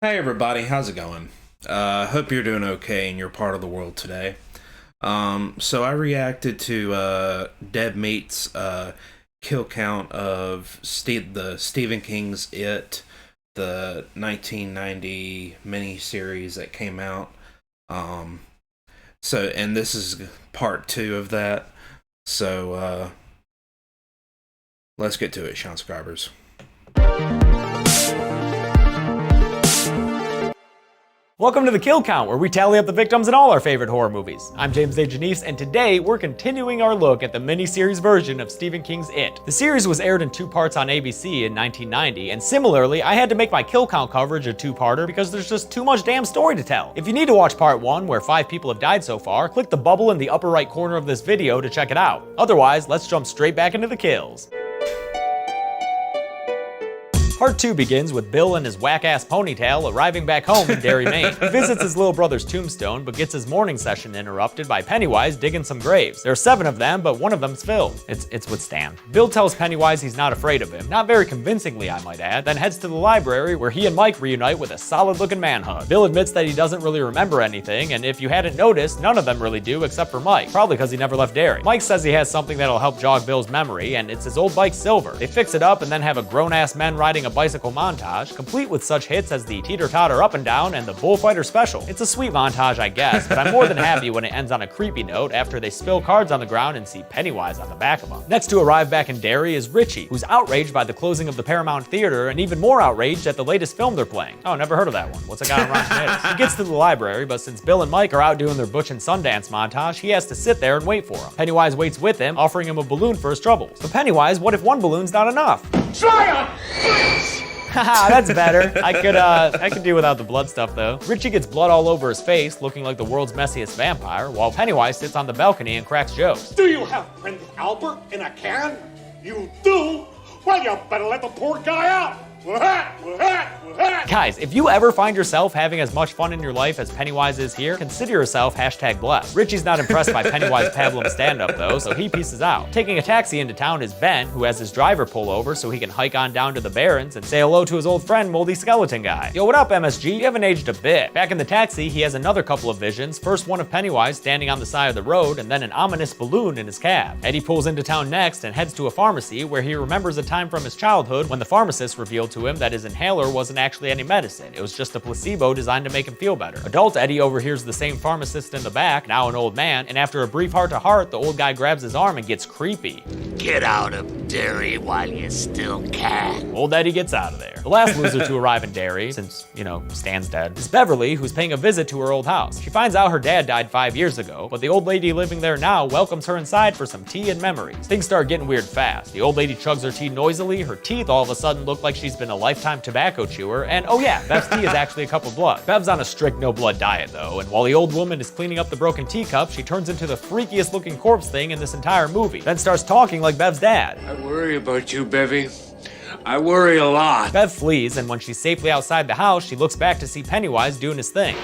Hey everybody, how's it going? Hope you're doing okay in your part of the world today. So I reacted to Dead Meat's kill count of the Stephen King's It, the 1990 miniseries that came out. Um, and this is part two of that. So let's get to it, Sean Scribers. Welcome to the Kill Count, where we tally up the victims in all our favorite horror movies. I'm James A. Janice, and today we're continuing our look at the miniseries version of Stephen King's It. The series was aired in two parts on ABC in 1990, and similarly, I had to make my Kill Count coverage a two-parter because there's just too much damn story to tell. If you need to watch part one, where 5 people have died so far, click the bubble in the upper right corner of this video to check it out. Otherwise, let's jump straight back into the kills. Part 2 begins with Bill and his whack-ass ponytail arriving back home in Derry, Maine. He visits his little brother's tombstone, but gets his morning session interrupted by Pennywise digging some graves. There are 7 of them, but one of them's filled. It's with Stan. Bill tells Pennywise he's not afraid of him, not very convincingly I might add, then heads to the library where he and Mike reunite with a solid-looking manhug. Bill admits that he doesn't really remember anything, and if you hadn't noticed, none of them really do except for Mike, probably because he never left Derry. Mike says he has something that'll help jog Bill's memory, and it's his old bike Silver. They fix it up and then have a grown-ass men riding a bicycle montage, complete with such hits as the teeter-totter up and down and the bullfighter special. It's a sweet montage, I guess, but I'm more than happy when it ends on a creepy note after they spill cards on the ground and see Pennywise on the back of them. Next to arrive back in Derry is Richie, who's outraged by the closing of the Paramount Theater and even more outraged at the latest film they're playing. Oh, never heard of that one. What's it got on Rotten Tomatoes? He gets to the library, but since Bill and Mike are out doing their Butch and Sundance montage, he has to sit there and wait for him. Pennywise waits with him, offering him a balloon for his troubles. But Pennywise, what if one balloon's not enough? Haha, that's better. I could do without the blood stuff though. Richie gets blood all over his face, looking like the world's messiest vampire, while Pennywise sits on the balcony and cracks jokes. Do you have Prince Albert in a can? You do? Well, you better let the poor guy out. Guys, if you ever find yourself having as much fun in your life as Pennywise is here, consider yourself #blessed. Richie's not impressed by Pennywise Pablum stand-up though, so he pieces out. Taking a taxi into town is Ben, who has his driver pull over so he can hike on down to the Barrens and say hello to his old friend Moldy Skeleton Guy. Yo, what up MSG? You haven't aged a bit. Back in the taxi, he has another couple of visions, first one of Pennywise standing on the side of the road and then an ominous balloon in his cab. Eddie pulls into town next and heads to a pharmacy where he remembers a time from his childhood when the pharmacist revealed to him that his inhaler wasn't actually any medicine. It was just a placebo designed to make him feel better. Adult Eddie overhears the same pharmacist in the back, now an old man, and after a brief heart-to-heart, the old guy grabs his arm and gets creepy. Get out of Derry while you still can. Old Eddie gets out of there. The last loser to arrive in Derry, since, Stan's dead, is Beverly, who's paying a visit to her old house. She finds out her dad died 5 years ago, but the old lady living there now welcomes her inside for some tea and memories. Things start getting weird fast. The old lady chugs her tea noisily, her teeth all of a sudden look like she's been a lifetime tobacco chewer, and oh yeah, Bev's tea is actually a cup of blood. Bev's on a strict no-blood diet though, and while the old woman is cleaning up the broken teacup, she turns into the freakiest looking corpse thing in this entire movie, then starts talking like Bev's dad. I worry about you, Bevy. I worry a lot. Bev flees, and when she's safely outside the house, she looks back to see Pennywise doing his thing.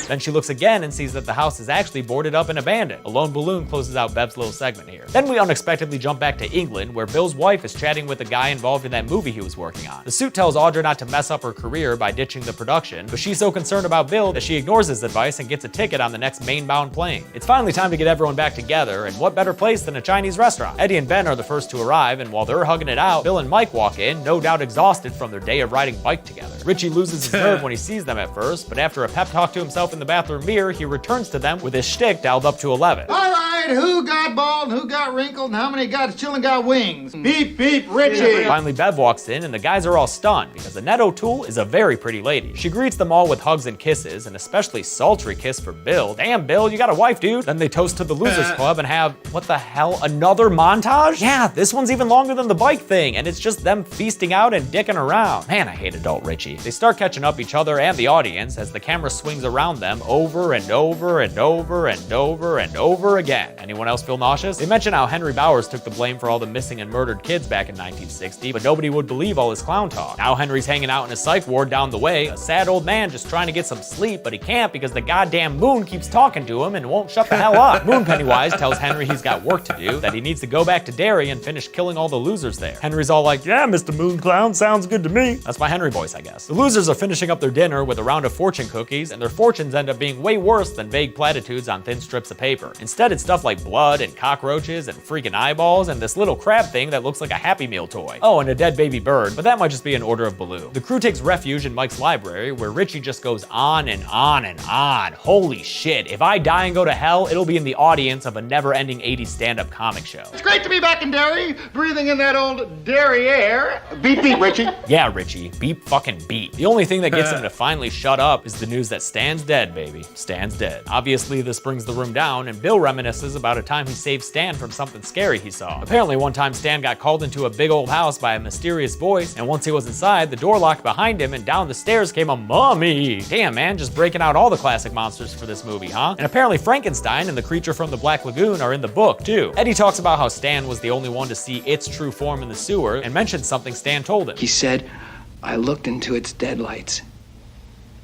Then she looks again and sees that the house is actually boarded up and abandoned. A lone balloon closes out Bev's little segment here. Then we unexpectedly jump back to England, where Bill's wife is chatting with a guy involved in that movie he was working on. The suit tells Audra not to mess up her career by ditching the production, but she's so concerned about Bill that she ignores his advice and gets a ticket on the next main-bound plane. It's finally time to get everyone back together, and what better place than a Chinese restaurant? Eddie and Ben are the first to arrive, and while they're hugging it out, Bill and Mike walk in, no doubt exhausted from their day of riding bike together. Richie loses his nerve when he sees them at first, but after a pep talk to himself in the bathroom mirror, he returns to them with his shtick dialed up to 11. All right, who got bald and who got wrinkled and how many got chillin' got wings? Beep, beep, Richie. Finally, Bev walks in and the guys are all stunned because Annette O'Toole is a very pretty lady. She greets them all with hugs and kisses, an especially sultry kiss for Bill. Damn, Bill, you got a wife, dude. Then they toast to the Losers Club and have, what the hell, another montage? Yeah, this one's even longer than the bike thing, and it's just them feasting out and dicking around. Man, I hate adult Richie. They start catching up each other and the audience as the camera swings around them over and over and over and over and over and over again. that. Anyone else feel nauseous? They mention how Henry Bowers took the blame for all the missing and murdered kids back in 1960, but nobody would believe all his clown talk. Now Henry's hanging out in a psych ward down the way, a sad old man just trying to get some sleep, but he can't because the goddamn moon keeps talking to him and won't shut the hell up. Moon Pennywise tells Henry he's got work to do, that he needs to go back to Derry and finish killing all the losers there. Henry's all like, yeah, Mr. Moon Clown, sounds good to me. That's my Henry voice, I guess. The losers are finishing up their dinner with a round of fortune cookies, and their fortunes end up being way worse than vague platitudes on thin strips of paper. Instead, it's stuff like blood and cockroaches and freaking eyeballs and this little crab thing that looks like a Happy Meal toy. Oh, and a dead baby bird, but that might just be an order of Baloo. The crew takes refuge in Mike's library, where Richie just goes on and on and on. Holy shit, if I die and go to hell, it'll be in the audience of a never-ending 80s stand-up comic show. It's great to be back in Derry, breathing in that old Derry air. Beep, beep, Richie. Yeah, Richie, beep fucking beep. The only thing that gets him to finally shut up is the news that Stan's dead, baby. Stan's dead. Obviously, this brings the room down, and Bill reminisces about a time he saved Stan from something scary he saw. Apparently, one time Stan got called into a big old house by a mysterious voice, and once he was inside, the door locked behind him, and down the stairs came a mummy. Damn, man, just breaking out all the classic monsters for this movie, huh? And apparently Frankenstein and the creature from the Black Lagoon are in the book, too. Eddie talks about how Stan was the only one to see its true form in the sewer, and mentions something Stan told him. He said, I looked into its deadlights,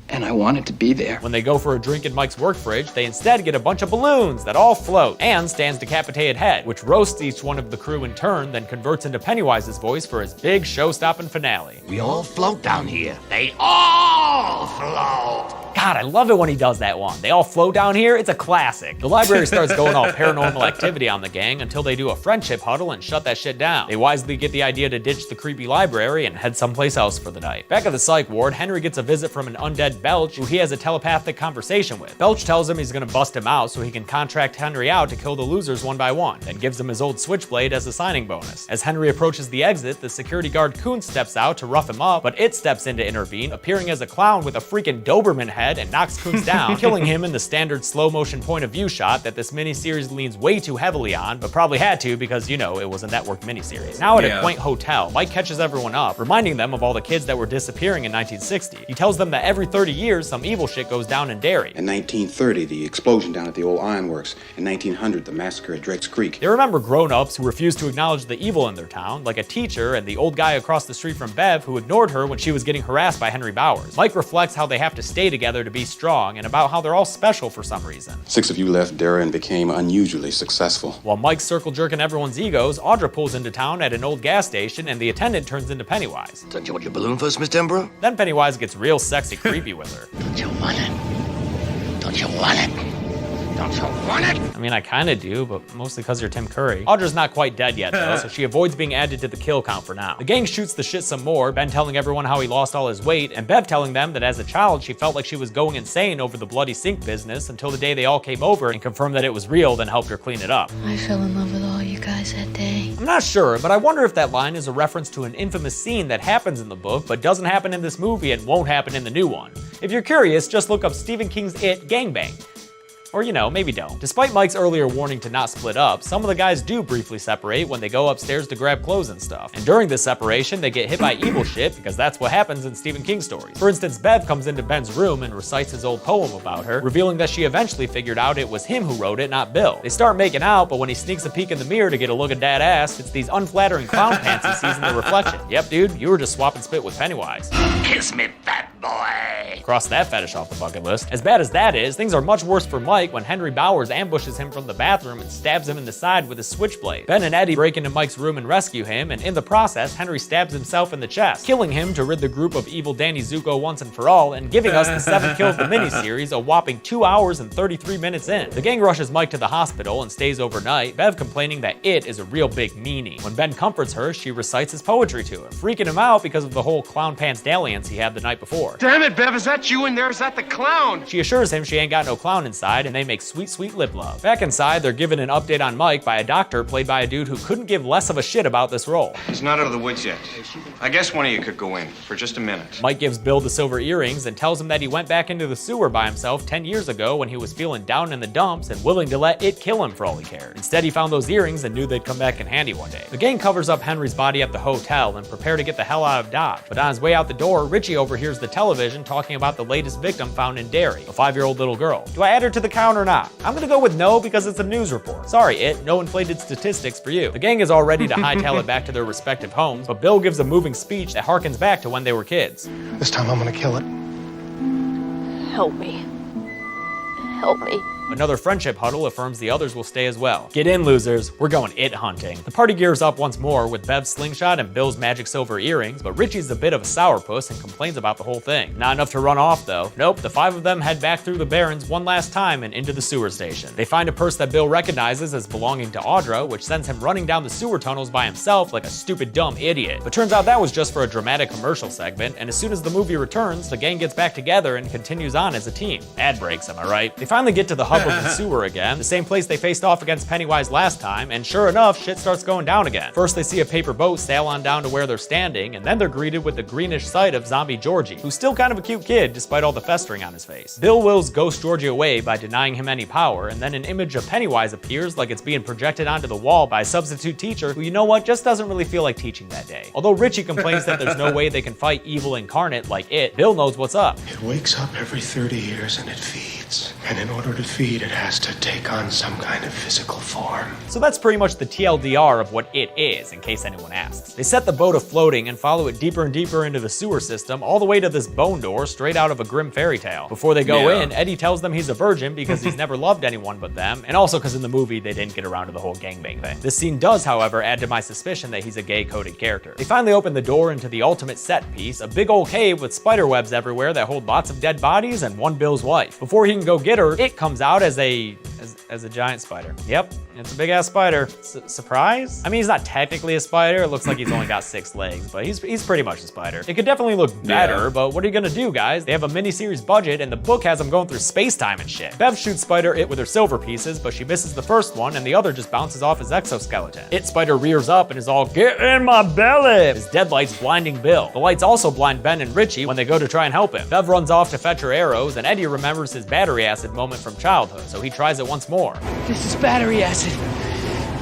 and I wanted to be there. When they go for a drink in Mike's work fridge, they instead get a bunch of balloons that all float, and Stan's decapitated head, which roasts each one of the crew in turn, then converts into Pennywise's voice for his big show-stopping finale. We all float down here. They all float. God, I love it when he does that one. They all float down here, it's a classic. The library starts going all paranormal activity on the gang until they do a friendship huddle and shut that shit down. They wisely get the idea to ditch the creepy library and head someplace else for the night. Back at the psych ward, Henry gets a visit from an undead Belch who he has a telepathic conversation with. Belch tells him he's gonna bust him out so he can contract Henry out to kill the losers one by one, then gives him his old switchblade as a signing bonus. As Henry approaches the exit, the security guard Coon steps out to rough him up, but it steps in to intervene, appearing as a clown with a freaking Doberman head and knocks Coons down, killing him in the standard slow motion point of view shot that this miniseries leans way too heavily on, but probably had to because, you know, it was a network miniseries. Now at a quaint hotel, Mike catches everyone up, reminding them of all the kids that were disappearing in 1960. He tells them that every 30 years, some evil shit goes down in Derry. In 1930, the explosion down at the old ironworks. In 1900, the massacre at Drake's Creek. They remember grown-ups who refused to acknowledge the evil in their town, like a teacher and the old guy across the street from Bev who ignored her when she was getting harassed by Henry Bowers. Mike reflects how they have to stay together to be strong and about how they're all special for some reason. 6 of you left Derry and became unusually successful. While Mike's circle jerking everyone's egos, Audra pulls into town at an old gas station and the attendant turns into Pennywise. Don't you want your balloon first, Miss Denborough? Then Pennywise gets real sexy creepy with her. Don't you want it? Don't you want it? Don't you want it? I mean, I kinda do, but mostly because you're Tim Curry. Audra's not quite dead yet though, so she avoids being added to the kill count for now. The gang shoots the shit some more, Ben telling everyone how he lost all his weight, and Bev telling them that as a child she felt like she was going insane over the bloody sink business until the day they all came over and confirmed that it was real, then helped her clean it up. I fell in love with all you guys that day. I'm not sure, but I wonder if that line is a reference to an infamous scene that happens in the book, but doesn't happen in this movie and won't happen in the new one. If you're curious, just look up Stephen King's It Gangbang. Or, you know, maybe don't. Despite Mike's earlier warning to not split up, some of the guys do briefly separate when they go upstairs to grab clothes and stuff. And during this separation, they get hit by evil shit because that's what happens in Stephen King stories. For instance, Bev comes into Ben's room and recites his old poem about her, revealing that she eventually figured out it was him who wrote it, not Bill. They start making out, but when he sneaks a peek in the mirror to get a look at dad ass, it's these unflattering clown pants he sees in the reflection. Yep, dude, you were just swapping spit with Pennywise. Kiss me, fat boy. Cross that fetish off the bucket list. As bad as that is, things are much worse for Mike when Henry Bowers ambushes him from the bathroom and stabs him in the side with a switchblade. Ben and Eddie break into Mike's room and rescue him, and in the process, Henry stabs himself in the chest, killing him to rid the group of evil Danny Zuko once and for all, and giving us the 7th kill of the miniseries, a whopping 2 hours and 33 minutes in. The gang rushes Mike to the hospital and stays overnight, Bev complaining that it is a real big meanie. When Ben comforts her, she recites his poetry to him, freaking him out because of the whole clown pants dalliance he had the night before. Damn it, Bev, is that you in there? Is that the clown? She assures him she ain't got no clown inside, and they make sweet, sweet lip love. Back inside, they're given an update on Mike by a doctor played by a dude who couldn't give less of a shit about this role. He's not out of the woods yet. I guess one of you could go in for just a minute. Mike gives Bill the silver earrings and tells him that he went back into the sewer by himself 10 years ago when he was feeling down in the dumps and willing to let it kill him for all he cared. Instead, he found those earrings and knew they'd come back in handy one day. The gang covers up Henry's body at the hotel and prepare to get the hell out of Dodge. But on his way out the door, Richie overhears the television talking about about the latest victim found in Derry, a 5-year-old little girl. Do I add her to the count or not? I'm gonna go with no because it's a news report. Sorry, no inflated statistics for you. The gang is all ready to hightail it back to their respective homes, but Bill gives a moving speech that harkens back to when they were kids. This time I'm gonna kill it. Help me. Help me. Another friendship huddle affirms the others will stay as well. Get in, losers, we're going it hunting. The party gears up once more with Bev's slingshot and Bill's magic silver earrings, but Richie's a bit of a sourpuss and complains about the whole thing. Not enough to run off though. Nope, the 5 of them head back through the barrens one last time and into the sewer station. They find a purse that Bill recognizes as belonging to Audra, which sends him running down the sewer tunnels by himself like a stupid dumb idiot. But turns out that was just for a dramatic commercial segment, and as soon as the movie returns, the gang gets back together and continues on as a team. Ad breaks, am I right? They finally get to the hub of the sewer again, the same place they faced off against Pennywise last time, and sure enough, shit starts going down again. First they see a paper boat sail on down to where they're standing, and then they're greeted with the greenish sight of zombie Georgie, who's still kind of a cute kid despite all the festering on his face. Bill wills Ghost Georgie away by denying him any power, and then an image of Pennywise appears like it's being projected onto the wall by a substitute teacher who, you know what, just doesn't really feel like teaching that day. Although Richie complains that there's no way they can fight evil incarnate like it, Bill knows what's up. It wakes up every 30 years and it feeds. And in order to feed, it has to take on some kind of physical form. So that's pretty much the TLDR of what it is, in case anyone asks. They set the boat afloating and follow it deeper and deeper into the sewer system, all the way to this bone door straight out of a grim fairy tale. Before they go in, Eddie tells them he's a virgin because he's never loved anyone but them, and also because in the movie they didn't get around to the whole gangbang thing. This scene does, however, add to my suspicion that he's a gay-coded character. They finally open the door into the ultimate set piece, a big old cave with spider webs everywhere that hold lots of dead bodies and one Bill's wife. Before he can go get her, it comes out as a giant spider. Yep, it's a big ass spider. Surprise? I mean, he's not technically a spider. It looks like he's only got 6 legs, but he's pretty much a spider. It could definitely look better, but what are you gonna do, guys? They have a miniseries budget, and the book has them going through space-time and shit. Bev shoots Spider It with her silver pieces, but she misses the first one, and the other just bounces off his exoskeleton. It Spider rears up and is all, "Get in my belly!" His dead lights blinding Bill. The lights also blind Ben and Richie when they go to try and help him. Bev runs off to fetch her arrows, and Eddie remembers his battery acid moment from childhood, so he tries it once more. This is battery acid.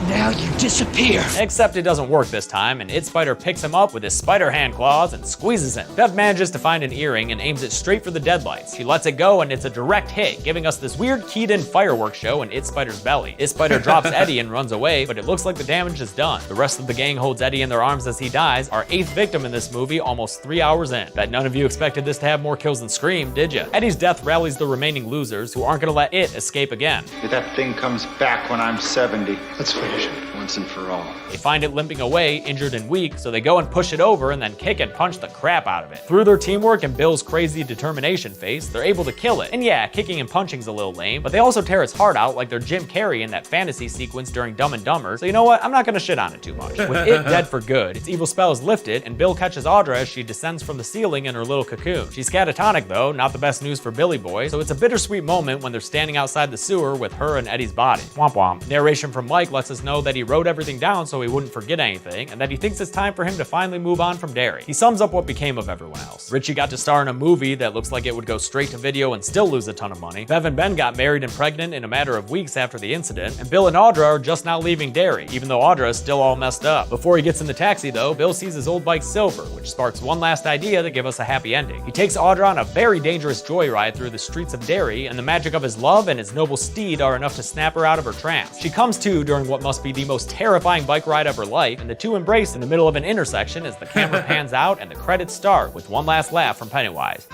Now you disappear. Except it doesn't work this time, and It Spider picks him up with his spider hand claws and squeezes him. Bev manages to find an earring and aims it straight for the deadlights. She lets it go, and it's a direct hit, giving us this weird keyed-in fireworks show in It Spider's belly. It Spider drops Eddie and runs away, but it looks like the damage is done. The rest of the gang holds Eddie in their arms as he dies, our 8th victim in this movie almost 3 hours in. Bet none of you expected this to have more kills than Scream, did ya? Eddie's death rallies the remaining losers, who aren't gonna let it escape again. That thing comes back when I'm 70. Let's finish it. Once and for all. They find it limping away, injured and weak, so they go and push it over and then kick and punch the crap out of it. Through their teamwork and Bill's crazy determination face, they're able to kill it. And yeah, kicking and punching's a little lame, but they also tear its heart out like they're Jim Carrey in that fantasy sequence during Dumb and Dumber, so you know what, I'm not gonna shit on it too much. With it dead for good, its evil spell is lifted, and Bill catches Audra as she descends from the ceiling in her little cocoon. She's catatonic though, not the best news for Billy Boy, so it's a bittersweet moment when they're standing outside the sewer with her and Eddie's body. Womp womp. Narration from Mike lets us know that he wrote everything down so he wouldn't forget anything, and that he thinks it's time for him to finally move on from Derry. He sums up what became of everyone else. Richie got to star in a movie that looks like it would go straight to video and still lose a ton of money. Bev and Ben got married and pregnant in a matter of weeks after the incident, and Bill and Audra are just now leaving Derry, even though Audra is still all messed up. Before he gets in the taxi though, Bill sees his old bike Silver, which sparks one last idea to give us a happy ending. He takes Audra on a very dangerous joyride through the streets of Derry, and the magic of his love and his noble steed are enough to snap her out of her trance. She comes to during what must be the most terrifying bike ride of her life, and the two embrace in the middle of an intersection as the camera pans out and the credits start with one last laugh from Pennywise.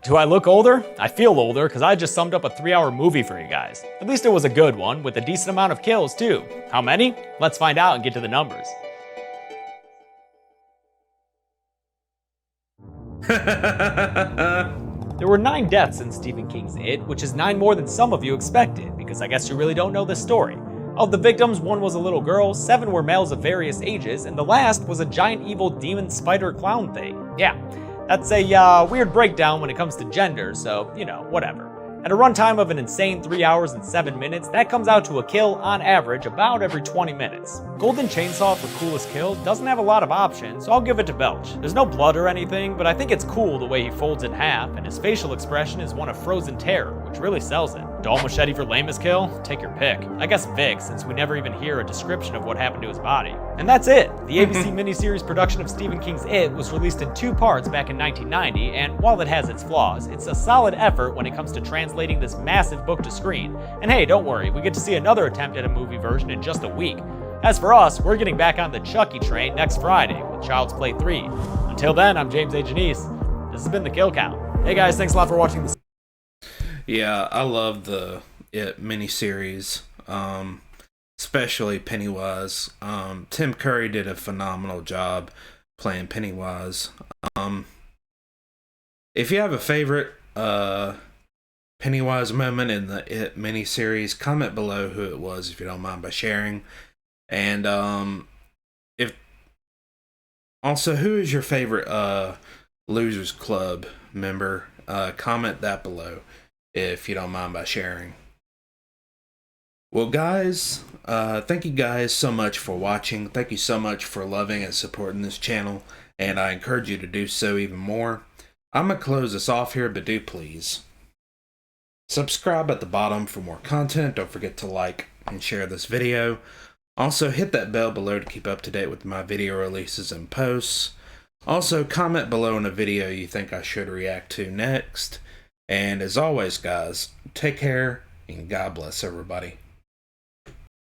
Do I look older? I feel older because I just summed up a 3-hour movie for you guys. At least it was a good one, with a decent amount of kills too. How many? Let's find out and get to the numbers. There were 9 deaths in Stephen King's It, which is 9 more than some of you expected, because I guess you really don't know this story. Of the victims, 1 was a little girl, 7 were males of various ages, and the last was a giant evil demon spider clown thing. Yeah, that's a weird breakdown when it comes to gender, so, you know, whatever. At a runtime of an insane 3 hours and 7 minutes, that comes out to a kill, on average, about every 20 minutes. Golden Chainsaw for coolest kill doesn't have a lot of options, so I'll give it to Belch. There's no blood or anything, but I think it's cool the way he folds in half, and his facial expression is one of frozen terror, which really sells it. Dull machete for lamest kill? Take your pick. I guess Vic, since we never even hear a description of what happened to his body. And that's it! The ABC miniseries production of Stephen King's It was released in 2 parts back in 1990, and while it has its flaws, it's a solid effort when it comes to translating this massive book to screen. And hey, don't worry, we get to see another attempt at a movie version in just a week. As for us, we're getting back on the Chucky train next Friday with Child's Play 3. Until then, I'm James A. Janice. This has been The Kill Count. Hey guys, thanks a lot for watching this. Yeah, I love the It miniseries, especially Pennywise. Tim Curry did a phenomenal job playing Pennywise. If you have a favorite Pennywise moment in the It miniseries, comment below who it was if you don't mind by sharing. And if also, who is your favorite Losers Club member? Comment that below if you don't mind by sharing. Well, guys, thank you guys so much for watching. Thank you so much for loving and supporting this channel, and I encourage you to do so even more. I'm going to close this off here, but do please subscribe at the bottom for more content. Don't forget to like and share this video. Also, hit that bell below to keep up to date with my video releases and posts. Also, comment below on a video you think I should react to next. And as always, guys, take care and God bless everybody.